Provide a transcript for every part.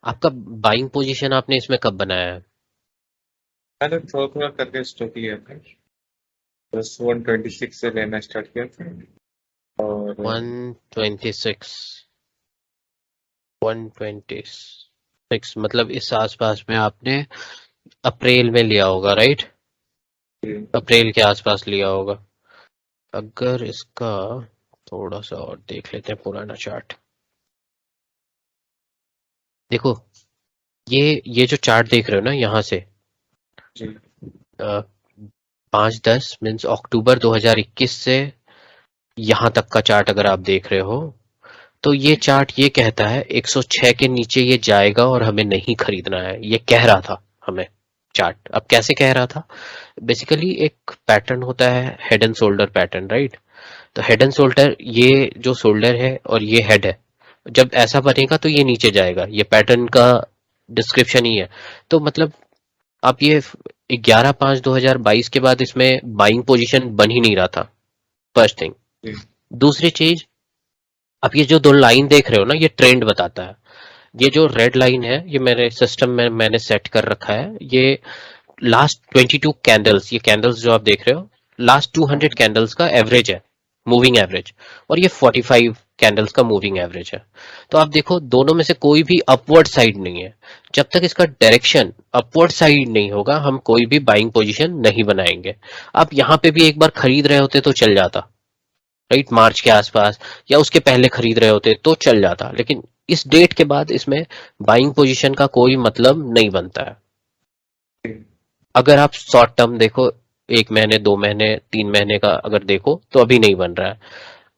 आपका buying position आपने इसमें कब बनाया है? मैंने थोड़ा थोड़ा करके स्टॉक लिया था। बस 126 से लेना स्टार्ट किया था। और 126 126 मतलब इस आसपास में आपने अप्रैल में लिया होगा, राइट? ये अप्रैल के आसपास लिया होगा। अगर इसका थोड़ा सा और देख लेते हैं पुराना चार्ट। देखो, ये जो चार्ट देख रहे हो ना यहाँ से, जी 5-10 मीन्स अक्टूबर 2021 से यहाँ तक का चार्ट अगर आप देख रहे हो, तो ये चार्ट ये कहता है 106 के नीचे ये जाएगा और हमें नहीं खरीदना है, ये कह रहा था हमें चार्ट। अब कैसे कह रहा था? बेसिकली एक पैटर्न होता है, head and shoulder pattern, right? तो हेड एंड शोल्डर, ये जो शोल्डर है और ये हेड है, जब ऐसा बनेगा तो ये नीचे जाएगा, ये पैटर्न का डिस्क्रिप्शन ही है। तो मतलब आप ये 11/5/2022 के बाद इसमें बाइंग पोजीशन बन ही नहीं रहा था, फर्स्ट थिंग। जी दूसरी चीज, अब ये जो दो लाइन देख रहे हो ना, ये ट्रेंड बताता है। ये जो रेड लाइन है, ये मेरे सिस्टम में मैंने सेट कर रखा है, ये लास्ट 22 कैंडल्स, ये कैंडल्स जो आप देख रहे हो, लास्ट 200 हाँ कैंडल्स का एवरेज है, मूविंग एवरेज। और ये 45 कैंडल्स का मूविंग एवरेज है। तो आप देखो, दोनों में से कोई भी अपवर्ड साइड नहीं है। जब तक इसका डायरेक्शन अपवर्ड साइड नहीं होगा, हम कोई भी बाइंग पोजीशन नहीं बनाएंगे। आप यहाँ पे भी एक बार खरीद रहे होते तो चल जाता, राइट? मार्च के आसपास या उसके पहले खरीद रहे होते तो चल जाता, लेकिन इस डेट के बाद इसमें बाइंग पोजीशन का कोई मतलब नहीं बनता है। जी अगर आप शॉर्ट टर्म देखो, 1 महीने 2 महीने 3 महीने का अगर देखो, तो अभी नहीं बन रहा है।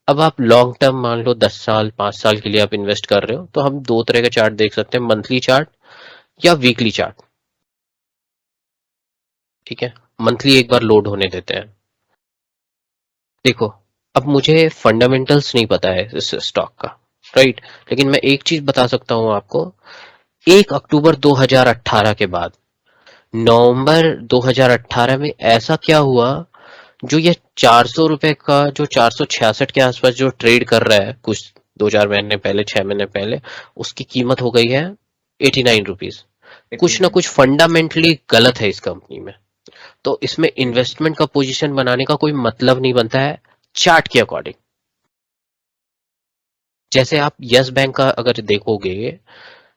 अब आप लॉन्ग टर्म मान लो 10 साल 5 साल के लिए आप इन्वेस्ट कर रहे हो, तो हम दो तरह के चार्ट देख सकते हैं, मंथली चार्ट या वीकली चार्ट। ठीक है, मंथली एक बार लोड होने देते हैं। देखो, अब मुझे फंडामेंटल्स नहीं पता है इस स्टॉक का, राइट? लेकिन मैं एक चीज बता सकता हूं आपको, 1 अक्टूबर 2018 के बाद नवंबर 2018 में ऐसा क्या हुआ, जो ये 400 रुपए का, जो 466 के आसपास जो ट्रेड कर रहा है कुछ 2-4 महीने पहले, 6 महीने पहले, उसकी कीमत हो गई है 89 रुपीज। कुछ ना 89। कुछ फंडामेंटली गलत है इस कंपनी में। तो इसमें जी इन्वेस्टमेंट का पोजीशन बनाने का कोई मतलब नहीं बनता है चार्ट के अकॉर्डिंग। जैसे आप यस बैंक का अगर देखोगे,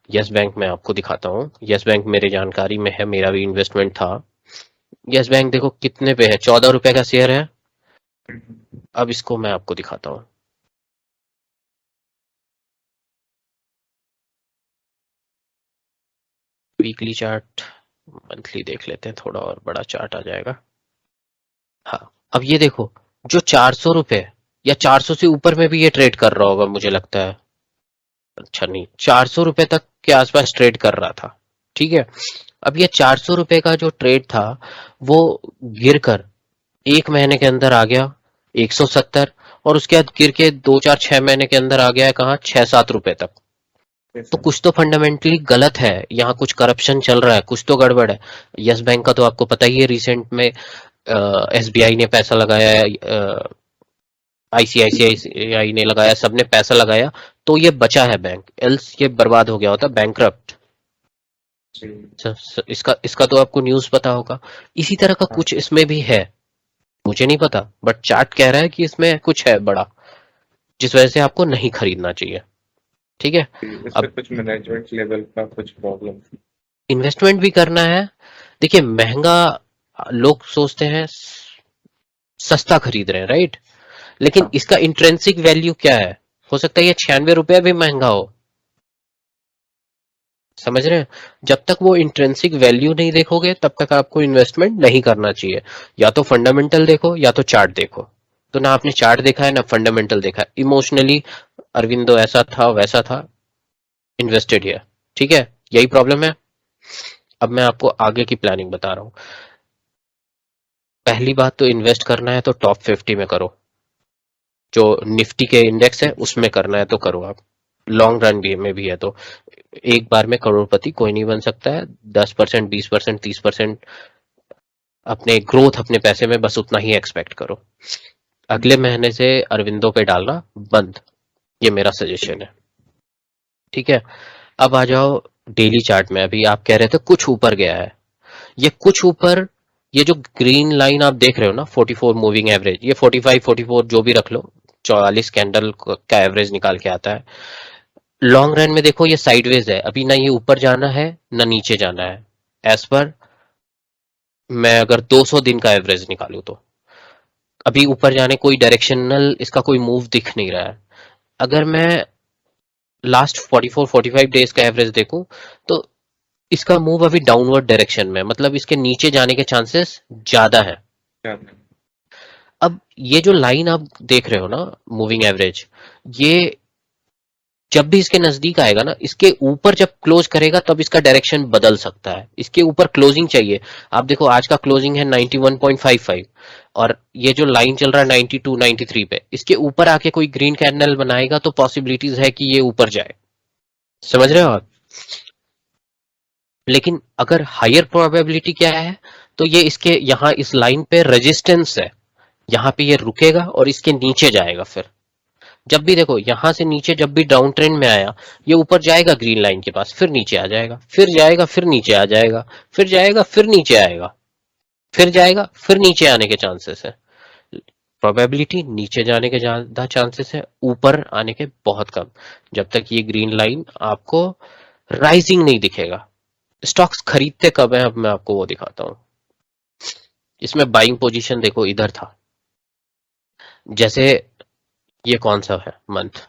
यस बैंक मैं आपको दिखाता हूँ, यस बैंक मेरे जानकारी में है, मेरा भी इन्वेस्टमेंट था। यस बैंक देखो कितने पे है, 14 रुपए का शेयर है। अब इसको मैं आपको दिखाता हूँ, वीकली चार्ट, मंथली देख लेते हैं, थोड़ा और बड़ा चार्ट आ जाएगा। हाँ, अब ये देखो, जो 400 रुपए या 400 से ऊपर में भी ये ट्रेड कर रहा होगा मुझे लगता है। अच्छा नहीं, 400 रुपए तक के आसपास ट्रेड कर रहा था। ठीक है, अब ये 400 रुपए का जो ट्रेड था, वो गिरकर 1 महीने के अंदर आ गया 170, और उसके बाद गिर के 2-4-6 महीने के अंदर आ गया है कहाँ, 6-7 रुपए तक। तो जैसा कुछ तो फंडामेंटली गलत है, यहाँ कुछ करप्शन चल रहा है, कुछ तो गड़बड़ है। यस बैंक का तो आपको पता ही है, रिसेंट में एसबीआई ने पैसा लगाया है, आईसीआईसीआई ने लगाया, सबने पैसा लगाया, तो ये बचा है बैंक, एल्स ये बर्बाद हो गया होता, बैंकरप्ट। जी इसका इसका तो आपको न्यूज़ पता होगा। इसी तरह का हाँ कुछ इसमें भी है, मुझे नहीं पता, बट चार्ट कह रहा है कि इसमें कुछ है बड़ा, जिस वजह से आपको नहीं खरीदना चाहिए। ठीक है, जी इस पे अब कुछ मैनेजमेंट लेवल का कुछ प्रॉब्लम। इन्वेस्टमेंट भी करना है। देखिए, महंगा, लोग सोचते हैं सस्ता खरीद रहे हैं, राइट? लेकिन हाँ इसका इंट्रेंसिक वैल्यू क्या है? हो सकता है ये 96 रुपया भी महंगा हो, समझ रहे हैं? जब तक वो इंट्रेंसिक वैल्यू नहीं देखोगे, तब तक आपको इन्वेस्टमेंट नहीं करना चाहिए। या तो फंडामेंटल देखो या तो चार्ट देखो। तो ना आपने चार्ट देखा है ना फंडामेंटल देखा है, इमोशनली अरविंदो ऐसा था वैसा था, इन्वेस्टेड हियर। ठीक है, यही प्रॉब्लम है। अब मैं आपको आगे की प्लानिंग बता रहा हूँ। पहली बात तो, इन्वेस्ट करना है तो टॉप 50 में करो, जो निफ्टी के इंडेक्स है उसमें करना है तो करो आप। लॉन्ग रन भी में भी है तो, एक बार में करोड़पति कोई नहीं बन सकता है। 10%, 20%, 30% अपने ग्रोथ, अपने पैसे में बस उतना ही एक्सपेक्ट करो। अगले महीने से अरविंदो पे डालना बंद, ये मेरा सजेशन है। ठीक है, अब आ जाओ डेली चार्ट में अभी आप कह रहे थे कुछ ऊपर गया है, ये कुछ ऊपर, ये जो ग्रीन लाइन आप देख रहे हो ना 44 मूविंग एवरेज, ये 45 44 जो भी रख लो, 44 कैंडल का एवरेज निकाल के आता है। लॉन्ग रन में देखो ये साइडवेज है, अभी ना ये ऊपर जाना है ना नीचे जाना है, एज पर मैं अगर 200 दिन का एवरेज निकालूं तो अभी ऊपर जाने कोई डायरेक्शनल इसका कोई मूव दिख नहीं रहा है। अगर मैं लास्ट 44 45 डेज का एवरेज देखूं तो इसका मूव अभी डाउनवर्ड डायरेक्शन में, मतलब इसके नीचे जाने के चांसेस ज्यादा है। क्या है? अब ये जो लाइन आप देख रहे हो ना मूविंग एवरेज, ये जब भी इसके नजदीक आएगा ना, इसके ऊपर जब क्लोज करेगा तब इसका डायरेक्शन बदल सकता है, इसके ऊपर क्लोजिंग चाहिए। आप देखो आज का क्लोजिंग है 91.55 और ये जो लाइन चल रहा है 92 93 पे, इसके ऊपर आके कोई ग्रीन कैंडल बनाएगा तो पॉसिबिलिटीज है कि ये ऊपर जाए। समझ रहे हो आप? लेकिन अगर हायर प्रोबेबिलिटी क्या है, तो ये इसके यहाँ इस लाइन पे रेजिस्टेंस है, यहाँ पे ये रुकेगा और इसके नीचे जाएगा। फिर जब भी देखो यहां से नीचे जब भी डाउन ट्रेंड में आया, ये ऊपर जाएगा ग्रीन लाइन के पास, फिर नीचे आ जाएगा, फिर जाएगा, फिर नीचे आ जाएगा, फिर जाएगा, फिर नीचे आएगा, फिर जाएगा, फिर नीचे आने के चांसेस है। प्रोबेबिलिटी नीचे जाने के ज्यादा चांसेस है, ऊपर आने के बहुत कम, जब तक ये ग्रीन लाइन आपको राइजिंग नहीं दिखेगा। स्टॉक्स खरीदते कब है, अब मैं आपको वो दिखाता हूं। इसमें बाइंग पोजीशन देखो इधर था, जैसे ये कौन सा है मंथ,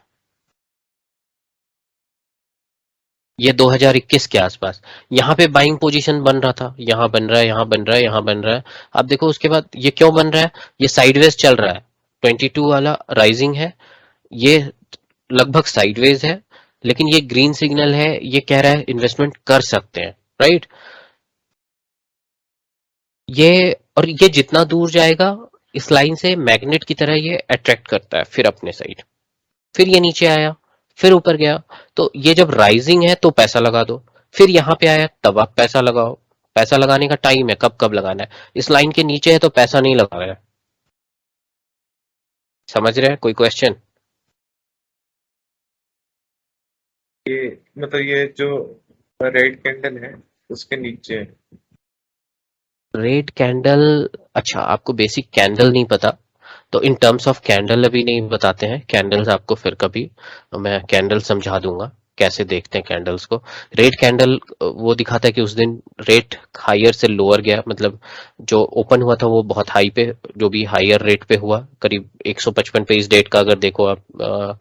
ये 2021 के आसपास, यहाँ पे बाइंग पोजीशन बन रहा था, यहाँ बन रहा है, यहाँ बन रहा है, यहाँ बन रहा है। अब देखो उसके बाद ये क्यों बन रहा है, ये साइडवेज चल रहा है, 22 वाला राइजिंग है, ये लगभग साइडवेज है, लेकिन ये ग्रीन सिग्नल है, ये कह रहा है इन्वेस्टमेंट कर सकते हैं, राइट। ये और ये जितना दूर जाएगा इस लाइन से मैग्नेट की तरह ये अट्रैक्ट करता है फिर अपने साइड। फिर ये नीचे आया, फिर ऊपर गया, तो ये जब राइजिंग है तो पैसा लगा दो, फिर यहाँ पे आया तब आप पैसा लगाओ। पैसा लगाने का टाइम है, कब कब लगाना है। इस लाइन के नीचे है तो पैसा नहीं लगा रहा है। समझ रहे हैं? कोई क्वेश्चन? ये मतलब ये जो रेड कैंडल है उसके नीचे है। रेड कैंडल, अच्छा आपको बेसिक कैंडल नहीं पता, तो इन टर्म्स ऑफ कैंडल अभी नहीं बताते हैं, कैंडल्स आपको फिर कभी मैं कैंडल समझा दूंगा कैसे देखते हैं कैंडल्स को। रेड कैंडल वो दिखाता है कि उस दिन रेट हायर से लोअर गया, मतलब जो ओपन हुआ था वो बहुत हाई पे, जो भी हायर रेट पे हुआ करीब 155 पे, इस डेट का अगर देखो आप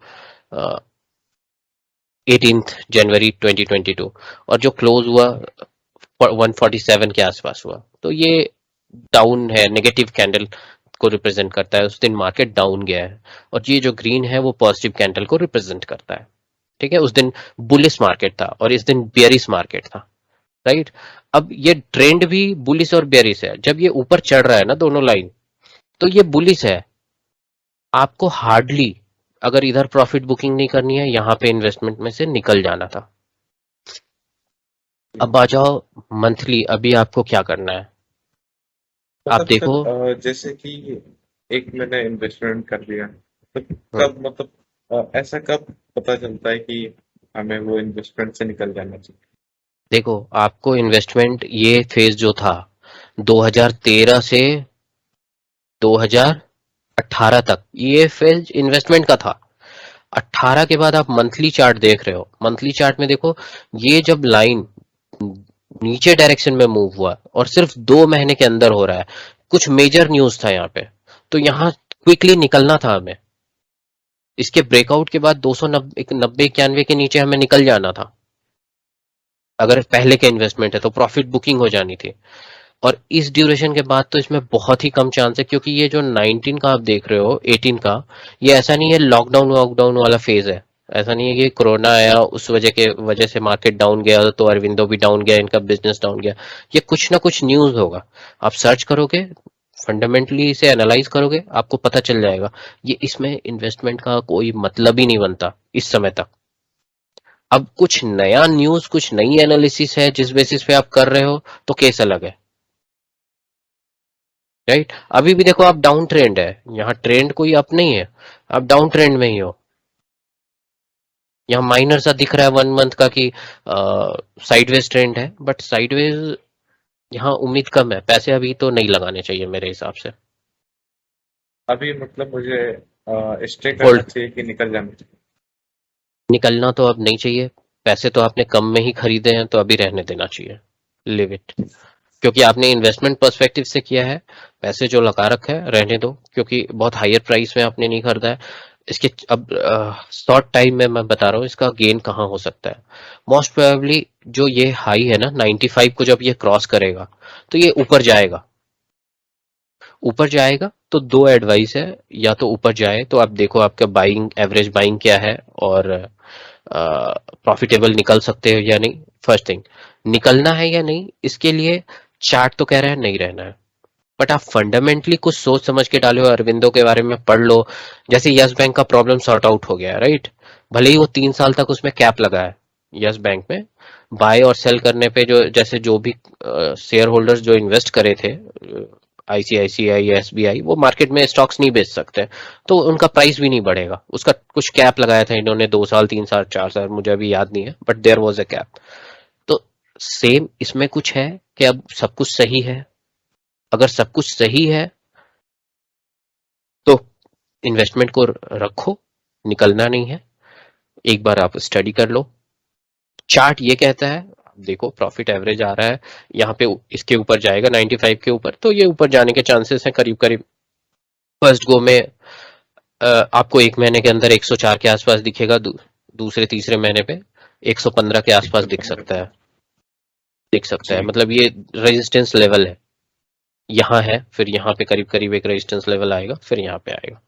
18 जनवरी 2022, और जो क्लोज हुआ 147 के आसपास हुआ, तो ये डाउन है, नेगेटिव कैंडल को रिप्रेजेंट करता है, उस दिन मार्केट डाउन गया है। और ये जो ग्रीन है वो पॉजिटिव कैंडल को रिप्रेजेंट करता है। ठीक है, उस दिन बुलिश मार्केट था और इस दिन बेयरिश मार्केट था, राइट। अब ये ट्रेंड भी बुलिश और बेयरिश है, जब ये ऊपर चढ़ रहा है ना दोनों लाइन, तो ये बुलिश है। आपको हार्डली अगर इधर प्रॉफिट बुकिंग नहीं करनी है, यहाँ पे इन्वेस्टमेंट में से निकल जाना था। अब आ जाओ मंथली, अभी आपको क्या करना है, आप मतलब देखो। सर जैसे कि एक मैंने इन्वेस्टमेंट कर लिया तो हम्म, कब मतलब ऐसा कब पता चलता है कि हमें वो इन्वेस्टमेंट से निकल जाना चाहिए? देखो आपको इन्वेस्टमेंट ये फेज जो था 2013 से 2018 तक, ये फेज इन्वेस्टमेंट का था। 18 के बाद आप मंथली चार्ट देख रहे हो, मंथली चार्ट में देखो ये जब लाइन नीचे डायरेक्शन में मूव हुआ और सिर्फ 2 महीने के अंदर हो रहा है, कुछ मेजर न्यूज था यहाँ पे, तो यहाँ क्विकली निकलना था हमें। इसके ब्रेकआउट के बाद 290 91 के नीचे हमें निकल जाना था। अगर पहले के इन्वेस्टमेंट है तो प्रॉफिट बुकिंग हो जानी थी। और इस ड्यूरेशन के बाद तो इसमें बहुत ही कम चांस है, क्योंकि ये जो 19 का आप देख रहे हो 18 का, ये ऐसा नहीं है लॉकडाउन वॉकडाउन वाला फेज है। ऐसा नहीं है कि कोरोना आया उस वजह से मार्केट डाउन गया तो अरविंदो भी डाउन गया, इनका बिजनेस डाउन गया। ये कुछ ना कुछ न्यूज होगा, आप सर्च करोगे, फंडामेंटली इसे एनालाइज करोगे, आपको पता चल जाएगा। ये इसमें इन्वेस्टमेंट का कोई मतलब ही नहीं बनता इस समय तक। अब कुछ नया न्यूज, कुछ नई एनालिसिस है जिस बेसिस पे आप कर रहे हो, तो केस अलग है, राइट। अभी भी देखो आप डाउन ट्रेंड है, यहाँ ट्रेंड कोई अप नहीं है, आप डाउन ट्रेंड में ही हो। यहाँ माइनर सा दिख रहा है 1 मंथ का कि साइडवेज ट्रेंड है, बट साइडवेज यहाँ उम्मीद कम है। पैसे अभी तो नहीं लगाने चाहिए मेरे हिसाब से। अभी मतलब मुझे स्टे करना होल्ड, चाहिए कि निकल जाना चाहिए? निकलना तो अब नहीं चाहिए। पैसे तो आपने कम में ही खरीदे हैं, तो अभी रहने देना चाहिए, लिव इट। क्योंकि आपने इन्वेस्टमेंट पर्सपेक्टिव से किया है, पैसे जो लगा रखा है रहने दो, क्योंकि बहुत हायर प्राइस में आपने नहीं खरीदा है। इसके अब शॉर्ट टाइम में मैं बता रहा हूँ इसका गेन कहाँ हो सकता है। मोस्ट प्रोबेबली जो ये हाई है ना 95 को, जब ये क्रॉस करेगा तो ये ऊपर जाएगा। ऊपर जाएगा तो दो एडवाइस है, या तो ऊपर जाए तो आप देखो आपका बाइंग एवरेज बाइंग क्या है, और प्रॉफिटेबल निकल सकते हो या नहीं। फर्स्ट थिंग, निकलना है या नहीं, इसके लिए चार्ट तो कह रहा है नहीं रहना है, बट आप फंडामेंटली कुछ सोच समझ के डालो, अरविंदो के बारे में पढ़ लो। जैसे यस बैंक का प्रॉब्लम सॉर्ट आउट हो गया है, राइट। भले ही वो 3 साल तक उसमें कैप लगा है यस बैंक में, बाय और सेल करने पे जो जैसे जो भी शेयर होल्डर्स जो इन्वेस्ट करे थे आईसीआईसीआई एसबीआई, वो मार्केट में स्टॉक्स नहीं बेच सकते, तो उनका प्राइस भी नहीं बढ़ेगा। उसका कुछ कैप लगाया था इन्होंने, 2 साल 3 साल 4 साल, मुझे अभी याद नहीं है, but there was a cap. तो सेम इसमें कुछ है कि अब सब कुछ सही है। अगर सब कुछ सही है तो इन्वेस्टमेंट को रखो, निकलना नहीं है। एक बार आप स्टडी कर लो, चार्ट ये कहता है, देखो प्रॉफिट एवरेज आ रहा है यहाँ पे, इसके ऊपर जाएगा 95 के ऊपर, तो ये ऊपर जाने के चांसेस हैं करीब करीब। फर्स्ट गो में आपको 1 महीने के अंदर 104 के आसपास दिखेगा, दूसरे तीसरे महीने पे 115 के आसपास दिख सकता है, दिख सकता है। जी मतलब ये रेजिस्टेंस लेवल है, यहाँ है, फिर यहाँ पे करीब करीब एक रेजिस्टेंस लेवल आएगा, फिर यहाँ पे आएगा।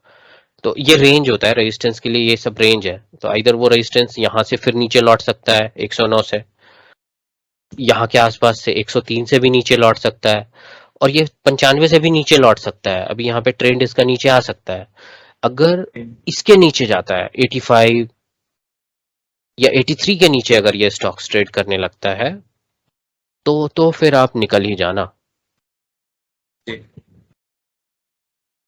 तो ये रेंज होता है रेजिस्टेंस के लिए, ये सब रेंज है। तो इधर वो रेजिस्टेंस यहाँ से फिर नीचे लौट सकता है 109 से, यहाँ के आसपास से 103 से भी नीचे लौट सकता है, और ये 95 से भी नीचे लौट सकता है। अभी यहाँ पे ट्रेंड इसका नीचे आ सकता है। अगर इसके नीचे जाता है 85 या 83 के नीचे, अगर ये स्टॉक्स ट्रेड करने लगता है, तो फिर आप निकल ही जाना। जी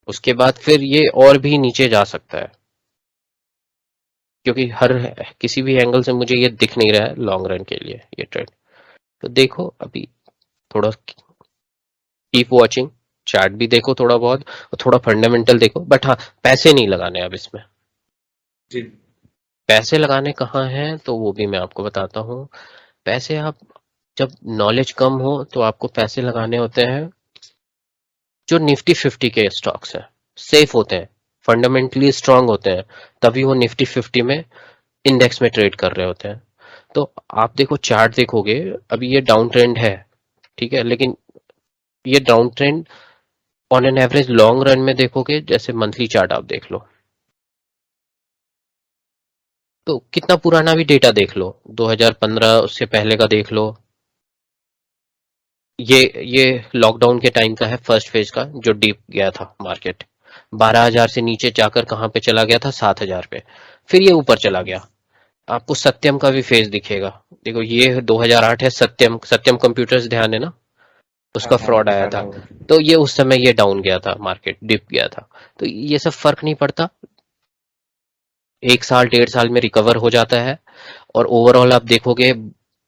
उसके बाद फिर ये और भी नीचे जा सकता है, क्योंकि हर किसी भी एंगल से मुझे ये दिख नहीं रहा है लॉन्ग रन के लिए ये ट्रेंड। तो देखो अभी थोड़ा कीप वॉचिंग, चार्ट भी देखो थोड़ा बहुत, और थोड़ा फंडामेंटल देखो, बट हाँ पैसे नहीं लगाने अब इसमें। जी पैसे लगाने कहाँ हैं तो वो भी मैं आपको बताता हूँ। पैसे आप, जब नॉलेज कम हो तो आपको पैसे लगाने होते हैं जो निफ्टी 50 के स्टॉक्स हैं, सेफ होते हैं, फंडामेंटली स्ट्रांग होते हैं, तभी वो निफ्टी 50 में इंडेक्स में ट्रेड कर रहे होते हैं। तो आप देखो चार्ट देखोगे, अभी ये डाउन ट्रेंड है, ठीक है, लेकिन ये down trend on an average long run में देखोगे, जैसे मंथली चार्ट आप देख लो, तो कितना पुराना भी डेटा देख लो, 2015 उससे पहले का देख लो। ये लॉकडाउन के टाइम का है, फर्स्ट फेज का, जो डीप गया था मार्केट, 12,000 से नीचे जाकर कहाँ पे चला गया था, 7,000 पे, फिर ये ऊपर चला गया। आपको सत्यम का भी फेज दिखेगा, देखो ये 2008 है, सत्यम सत्यम कंप्यूटर्स, ध्यान है ना, हाँ उसका हाँ फ्रॉड आया पहला था। हुआ। तो ये उस समय ये डाउन गया था, मार्केट डिप गया था। तो ये सब फर्क नहीं पड़ता, 1 साल 1.5 साल में रिकवर हो जाता है। और ओवरऑल आप देखोगे,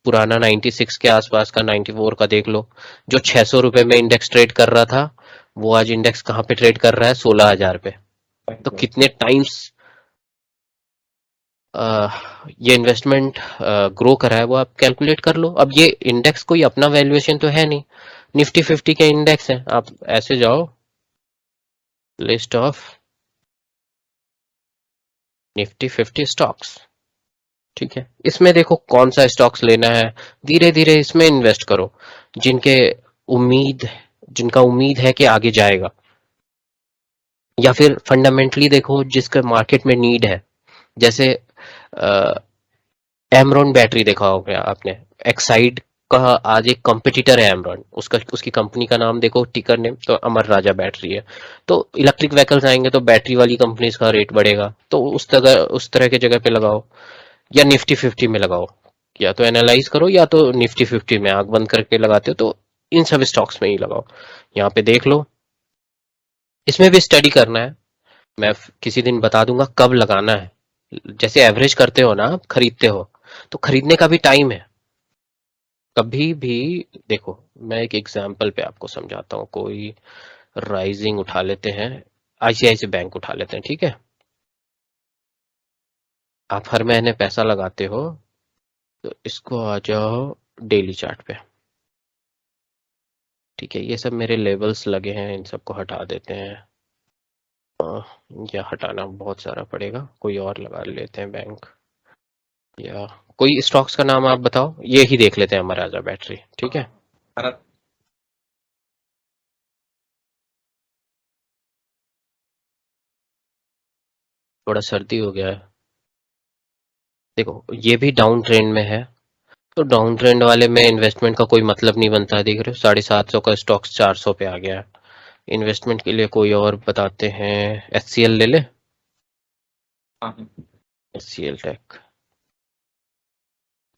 पुराना 96 के आसपास का, 94 का देख लो, जो 600 रुपए में इंडेक्स ट्रेड कर रहा था, वो आज इंडेक्स कहाँ पे ट्रेड कर रहा है, 16,000 पे। तो कितने टाइम्स ये इन्वेस्टमेंट ग्रो करा है वो आप कैलकुलेट कर लो। अब ये इंडेक्स कोई अपना वैल्यूएशन तो है नहीं, निफ्टी 50 के इंडेक्स है। आप ऐसे जाओ, लिस्ट ऑफ निफ्टी 50 स्टॉक्स, ठीक है, इसमें देखो कौन सा स्टॉक्स लेना है, धीरे धीरे इसमें इन्वेस्ट करो, जिनके उम्मीद जिनका उम्मीद है कि आगे जाएगा, या फिर फंडामेंटली देखो जिसका मार्केट में नीड है। जैसे एमरॉन बैटरी देखा होगा आपने, एक्साइड का आज एक कंपटीटर है एमरॉन, उसका उसकी कंपनी का नाम देखो, टिकर नेम तो अमर राजा बैटरी है। तो इलेक्ट्रिक व्हीकल्स आएंगे तो बैटरी वाली कंपनीज का रेट बढ़ेगा, तो उस तरह के जगह पे लगाओ, या निफ्टी 50 में लगाओ। या तो एनालाइज करो, या तो निफ्टी 50 में आंख बंद करके लगाते हो तो इन सब स्टॉक्स में ही लगाओ। यहाँ पे देख लो, इसमें भी स्टडी करना है, मैं किसी दिन बता दूंगा कब लगाना है, जैसे एवरेज करते हो ना आप, खरीदते हो, तो खरीदने का भी टाइम है। कभी भी देखो, मैं एक एग्जांपल पे आपको समझाता हूँ। कोई राइजिंग उठा लेते हैं, आईसीआईसी बैंक उठा लेते हैं, ठीक है। आप हर महीने पैसा लगाते हो, तो इसको आ जाओ डेली चार्ट पे, ठीक है। ये सब मेरे लेवल्स लगे हैं, इन सबको हटा देते हैं। या हटाना बहुत सारा पड़ेगा, कोई और लगा लेते हैं बैंक, या कोई स्टॉक्स का नाम आप बताओ, ये ही देख लेते हैं, महाराजा बैटरी, ठीक है। भारत थोड़ा सर्दी हो गया है। देखो ये भी डाउन ट्रेंड में है, तो डाउन ट्रेंड वाले में इन्वेस्टमेंट का कोई मतलब नहीं बनता है। देख रहे हो 750 का स्टॉक्स 400 पे आ गया है। इन्वेस्टमेंट के लिए कोई और बताते हैं, एचसीएल ले ले, हाँ हाँ। HCL tech.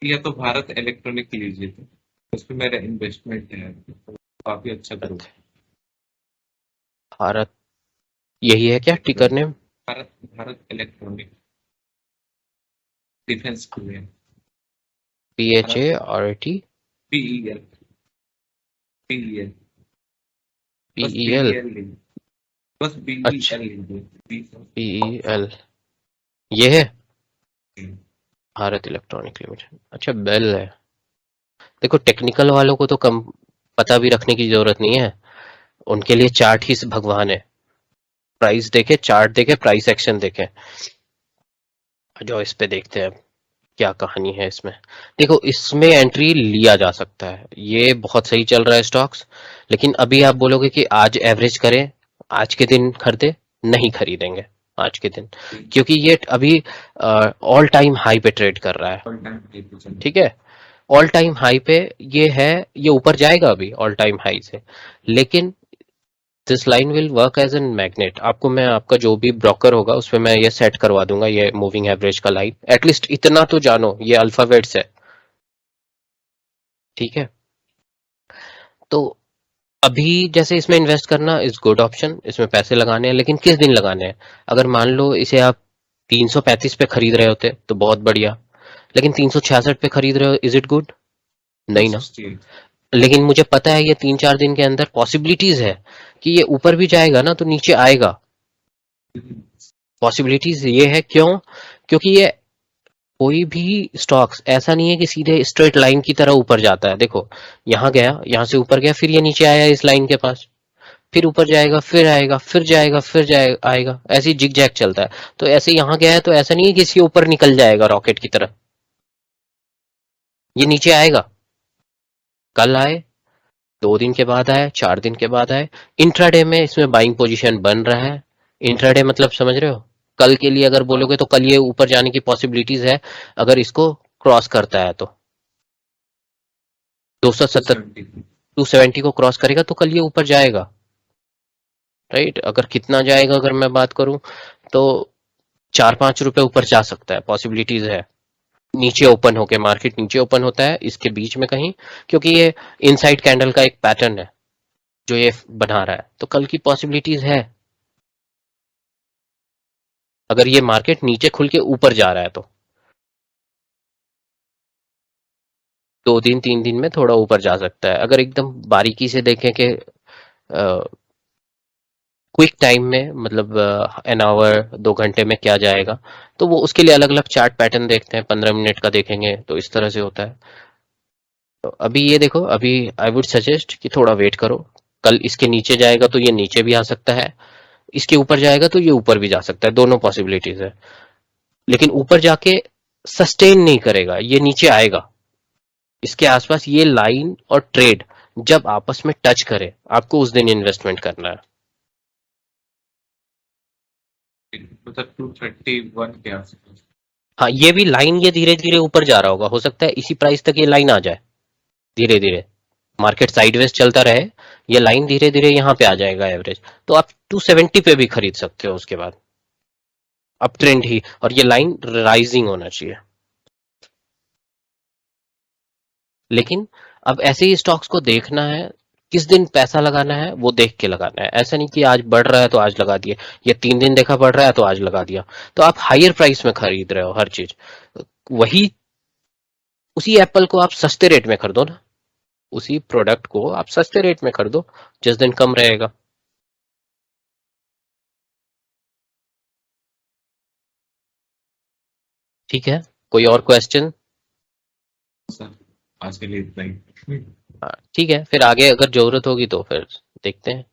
या तो भारत इलेक्ट्रॉनिक लीजिए, थे उसमें मेरा इन्वेस्टमेंट है, तो काफी अच्छा ग्रोथ। भारत, यही है क्या टिकर name? Bharat Bharat electronic, defence के लिए। भारत PHART पीईएल, पीईएल, बस PEL। पीईएल लीजिए, बस अच्छा, बीईएल लीजिए, PEL, ये है भारत इलेक्ट्रॉनिक लिमिटेड। अच्छा, बेल है। देखो टेक्निकल वालों को तो कम पता भी रखने की जरूरत नहीं है, उनके लिए चार्ट ही भगवान है। प्राइस देखे, चार्ट देखे, प्राइस एक्शन देखे। जो इस पे देखते हैं क्या कहानी है इसमें। देखो इसमें एंट्री लिया जा सकता है, ये बहुत सही चल रहा है स्टॉक्स। लेकिन अभी आप बोलोगे कि आज एवरेज करें, आज के दिन खरीदे, नहीं खरीदेंगे आज के दिन, क्योंकि ये अभी ऑल टाइम हाई पे ट्रेड कर रहा है, ऑल टाइम हाई पे चल ठीक है। ऑल टाइम हाई पे ये है, ये ऊपर जाएगा अभी ऑल टाइम हाई से, लेकिन this line will work as an magnet. आपको मैं, आपका जो भी ब्रोकर होगा उसमें मैं ये सेट करवा दूंगा, ये मूविंग एवरेज का लाइन। एटलीस्ट इतना तो जानो, ये अल्फाबेट्स है, ठीक है। तो अभी जैसे इसमें इन्वेस्ट करना इज गुड ऑप्शन, इसमें पैसे लगाने हैं, लेकिन किस दिन लगाने हैं? अगर मान लो इसे आप 335 पे खरीद रहे होते तो बहुत बढ़िया, लेकिन 366 पे खरीद रहे हो, इज इट गुड? टू नहीं ना। सिक्सटी। लेकिन मुझे पता है ये 3-4 दिन के अंदर पॉसिबिलिटीज है कि ये ऊपर भी जाएगा ना तो नीचे आएगा। पॉसिबिलिटीज ये है, क्यों? क्योंकि ये कोई भी स्टॉक्स ऐसा नहीं है कि सीधे स्ट्रेट लाइन की तरह ऊपर जाता है। देखो यहाँ गया, यहाँ से ऊपर गया, फिर ये नीचे आया इस लाइन के पास, फिर ऊपर जाएगा, फिर आएगा, फिर जाएगा, फिर जाएगा, आएगा, ऐसे ही जिग जैग चलता है। तो ऐसे यहाँ गया है तो ऐसा नहीं है कि इसके ऊपर निकल जाएगा रॉकेट की तरह, ये नीचे आएगा। कल आए, 2 दिन के बाद आए, 4 दिन के बाद आए, इंट्राडे में इसमें बाइंग पोजीशन बन रहा है। इंट्राडे मतलब समझ रहे हो, कल के लिए अगर हाँ, बोलोगे तो कल ये ऊपर जाने की पॉसिबिलिटीज है, अगर इसको क्रॉस करता है तो। 270, 270। 270 को क्रॉस करेगा तो कल ये ऊपर जाएगा, राइट। अगर कितना जाएगा, अगर मैं बात करूं तो 4-5 रुपए ऊपर जा सकता है, पॉसिबिलिटीज है। नीचे ओपन होके, मार्केट नीचे ओपन होता है इसके बीच में कहीं, क्योंकि ये इनसाइड कैंडल का एक पैटर्न है जो ये बना रहा है, तो कल की पॉसिबिलिटीज है अगर ये मार्केट नीचे खुल के ऊपर जा रहा है तो। 2 दिन 3 दिन में थोड़ा ऊपर जा सकता है, अगर एकदम बारीकी से देखें कि क्विक टाइम में, मतलब एन आवर 2 घंटे में क्या जाएगा, तो वो उसके लिए अलग अलग चार्ट पैटर्न देखते हैं। 15 मिनट का देखेंगे तो इस तरह से होता है। तो अभी ये देखो, अभी आई वुड सजेस्ट कि थोड़ा वेट करो। कल इसके नीचे जाएगा तो ये नीचे भी आ सकता है, इसके ऊपर जाएगा तो ये ऊपर भी जा सकता है, दोनों पॉसिबिलिटीज है। लेकिन ऊपर जाके सस्टेन नहीं करेगा, ये नीचे आएगा। इसके आसपास ये लाइन और ट्रेड जब आपस में टच करे, आपको उस दिन इन्वेस्टमेंट करना है। मतलब 231 के आसपास। हाँ, ये भी लाइन, ये धीरे धीरे ऊपर जा रहा होगा, हो सकता है इसी प्राइस तक ये लाइन आ जाए धीरे धीरे, मार्केट साइडवेज चलता रहे, ये लाइन धीरे धीरे यहाँ पे आ जाएगा एवरेज, तो आप 270 पे भी खरीद सकते हो उसके बाद, अप ट्रेंड ही, और ये लाइन राइजिंग होना चाहिए। लेकिन अब ऐसे ही स्टॉक्स को देखना है किस दिन पैसा लगाना है वो देख के लगाना है। ऐसा नहीं कि आज बढ़ रहा है तो आज लगा दिए, या 3 दिन देखा बढ़ रहा है तो आज लगा दिया। तो आप हायर प्राइस में खरीद रहे हो हर चीज। वही उसी एप्पल को आप सस्ते रेट में खरीदो ना, उसी प्रोडक्ट को आप सस्ते रेट में खरीदो जिस दिन कम रहेगा। ठीक है, कोई और क्वेश्चन? सर आज के लिए इतना ही। ठीक है, फिर आगे अगर जरूरत होगी तो फिर देखते हैं।